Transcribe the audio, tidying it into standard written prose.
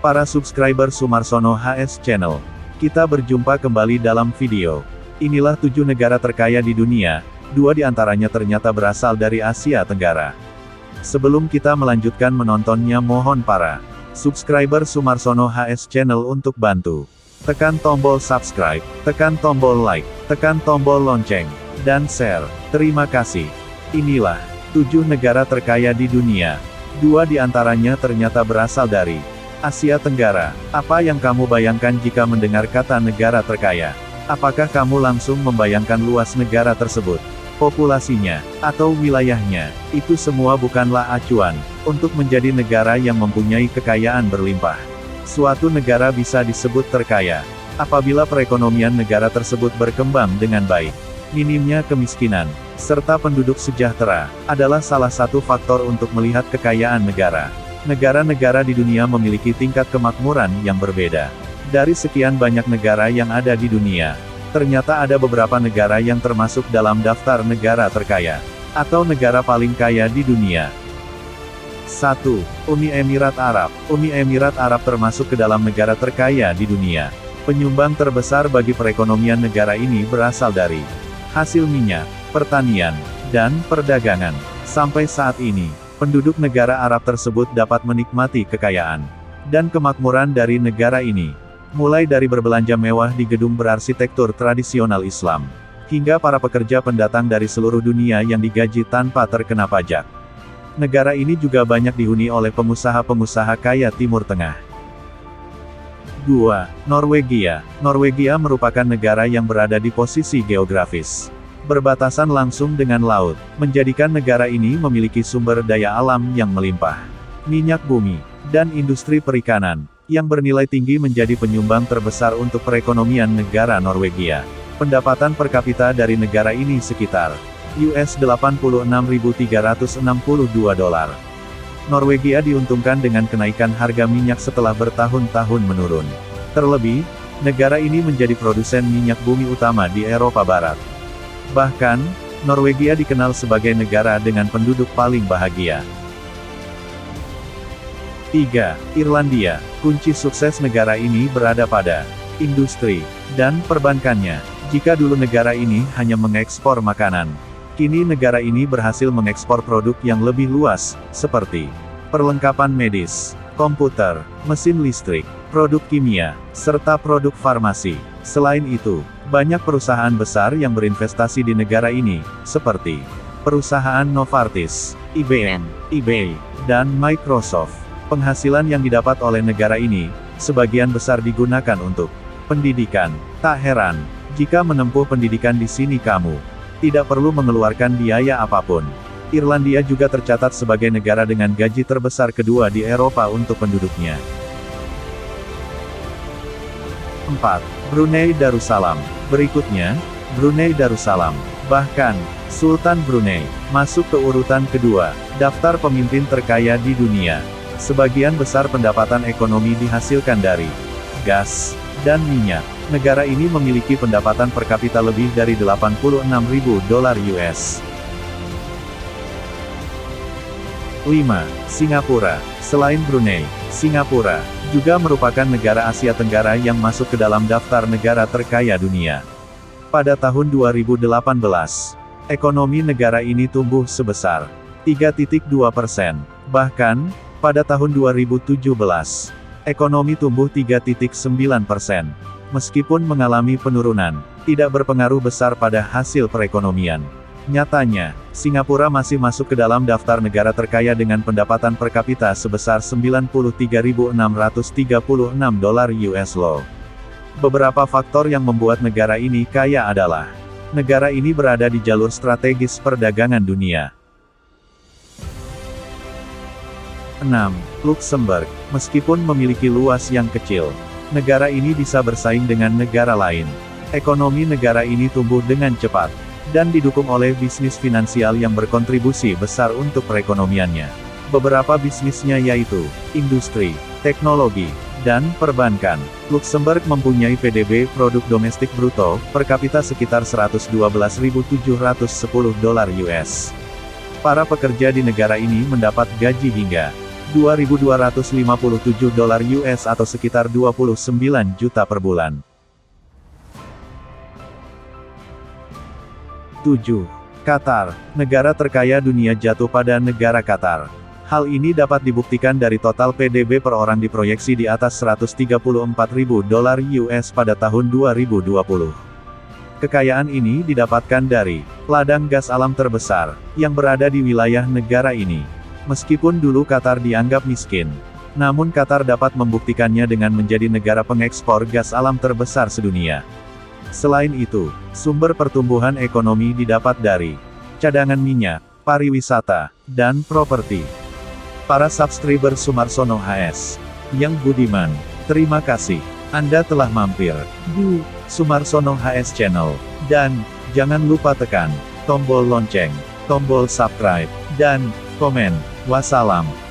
Para subscriber Sumarsono HS Channel, kita berjumpa kembali dalam video. Inilah 7 negara terkaya di dunia, 2 diantaranya ternyata berasal dari Asia Tenggara. Sebelum kita melanjutkan menontonnya, mohon para subscriber Sumarsono HS Channel untuk bantu tekan tombol subscribe, tekan tombol like, tekan tombol lonceng, dan share. Terima kasih. Inilah 7 negara terkaya di dunia, 2 diantaranya ternyata berasal dari Asia Tenggara. Apa yang kamu bayangkan jika mendengar kata negara terkaya? Apakah kamu langsung membayangkan luas negara tersebut, populasinya, atau wilayahnya? Itu semua bukanlah acuan untuk menjadi negara yang mempunyai kekayaan berlimpah. Suatu negara bisa disebut terkaya apabila perekonomian negara tersebut berkembang dengan baik. Minimnya kemiskinan, serta penduduk sejahtera, adalah salah satu faktor untuk melihat kekayaan negara. Negara-negara di dunia memiliki tingkat kemakmuran yang berbeda. Dari sekian banyak negara yang ada di dunia, ternyata ada beberapa negara yang termasuk dalam daftar negara terkaya, atau negara paling kaya di dunia. 1. Uni Emirat Arab. Uni Emirat Arab termasuk ke dalam negara terkaya di dunia. Penyumbang terbesar bagi perekonomian negara ini berasal dari hasil minyak, pertanian, dan perdagangan. Sampai saat ini, penduduk negara Arab tersebut dapat menikmati kekayaan dan kemakmuran dari negara ini. Mulai dari berbelanja mewah di gedung berarsitektur tradisional Islam, hingga para pekerja pendatang dari seluruh dunia yang digaji tanpa terkena pajak. Negara ini juga banyak dihuni oleh pengusaha-pengusaha kaya Timur Tengah. 2. Norwegia. Norwegia merupakan negara yang berada di posisi geografis berbatasan langsung dengan laut, menjadikan negara ini memiliki sumber daya alam yang melimpah. Minyak bumi, dan industri perikanan, yang bernilai tinggi menjadi penyumbang terbesar untuk perekonomian negara Norwegia. Pendapatan per kapita dari negara ini sekitar $86.362. Norwegia diuntungkan dengan kenaikan harga minyak setelah bertahun-tahun menurun. Terlebih, negara ini menjadi produsen minyak bumi utama di Eropa Barat. Bahkan, Norwegia dikenal sebagai negara dengan penduduk paling bahagia. 3. Irlandia. Kunci sukses negara ini berada pada industri dan perbankannya. Jika dulu negara ini hanya mengekspor makanan, kini negara ini berhasil mengekspor produk yang lebih luas, seperti perlengkapan medis, komputer, mesin listrik, produk kimia, serta produk farmasi. Selain itu, banyak perusahaan besar yang berinvestasi di negara ini, seperti perusahaan Novartis, IBM, eBay, dan Microsoft. Penghasilan yang didapat oleh negara ini, sebagian besar digunakan untuk pendidikan. Tak heran, jika menempuh pendidikan di sini kamu tidak perlu mengeluarkan biaya apapun. Irlandia juga tercatat sebagai negara dengan gaji terbesar kedua di Eropa untuk penduduknya. 4. Brunei Darussalam. Berikutnya, Brunei Darussalam. Bahkan, Sultan Brunei masuk ke urutan kedua, daftar pemimpin terkaya di dunia. Sebagian besar pendapatan ekonomi dihasilkan dari gas dan minyak. Negara ini memiliki pendapatan per kapita lebih dari $86.000. 5. Singapura. Selain Brunei, Singapura juga merupakan negara Asia Tenggara yang masuk ke dalam daftar negara terkaya dunia. Pada tahun 2018, ekonomi negara ini tumbuh sebesar 3,2%. Bahkan, pada tahun 2017, ekonomi tumbuh 3,9%. Meskipun mengalami penurunan, tidak berpengaruh besar pada hasil perekonomian. Nyatanya, Singapura masih masuk ke dalam daftar negara terkaya dengan pendapatan per kapita sebesar $93.636. Beberapa faktor yang membuat negara ini kaya adalah, negara ini berada di jalur strategis perdagangan dunia. 6. Luxembourg. Meskipun memiliki luas yang kecil, negara ini bisa bersaing dengan negara lain. Ekonomi negara ini tumbuh dengan cepat, dan didukung oleh bisnis finansial yang berkontribusi besar untuk perekonomiannya. Beberapa bisnisnya yaitu industri, teknologi, dan perbankan. Luxembourg mempunyai PDB produk domestik bruto per kapita sekitar $112.710. Para pekerja di negara ini mendapat gaji hingga $2.257 US atau sekitar 29 juta per bulan. 7. Qatar, negara terkaya dunia jatuh pada negara Qatar. Hal ini dapat dibuktikan dari total PDB per orang diproyeksi di atas $134.000 US pada tahun 2020. Kekayaan ini didapatkan dari ladang gas alam terbesar yang berada di wilayah negara ini. Meskipun dulu Qatar dianggap miskin, namun Qatar dapat membuktikannya dengan menjadi negara pengekspor gas alam terbesar sedunia. Selain itu, sumber pertumbuhan ekonomi didapat dari cadangan minyak, pariwisata, dan properti. Para subscriber Sumarsono HS yang budiman, terima kasih. Anda telah mampir di Sumarsono HS Channel. Dan, jangan lupa tekan tombol lonceng, tombol subscribe, dan komen. Wassalam.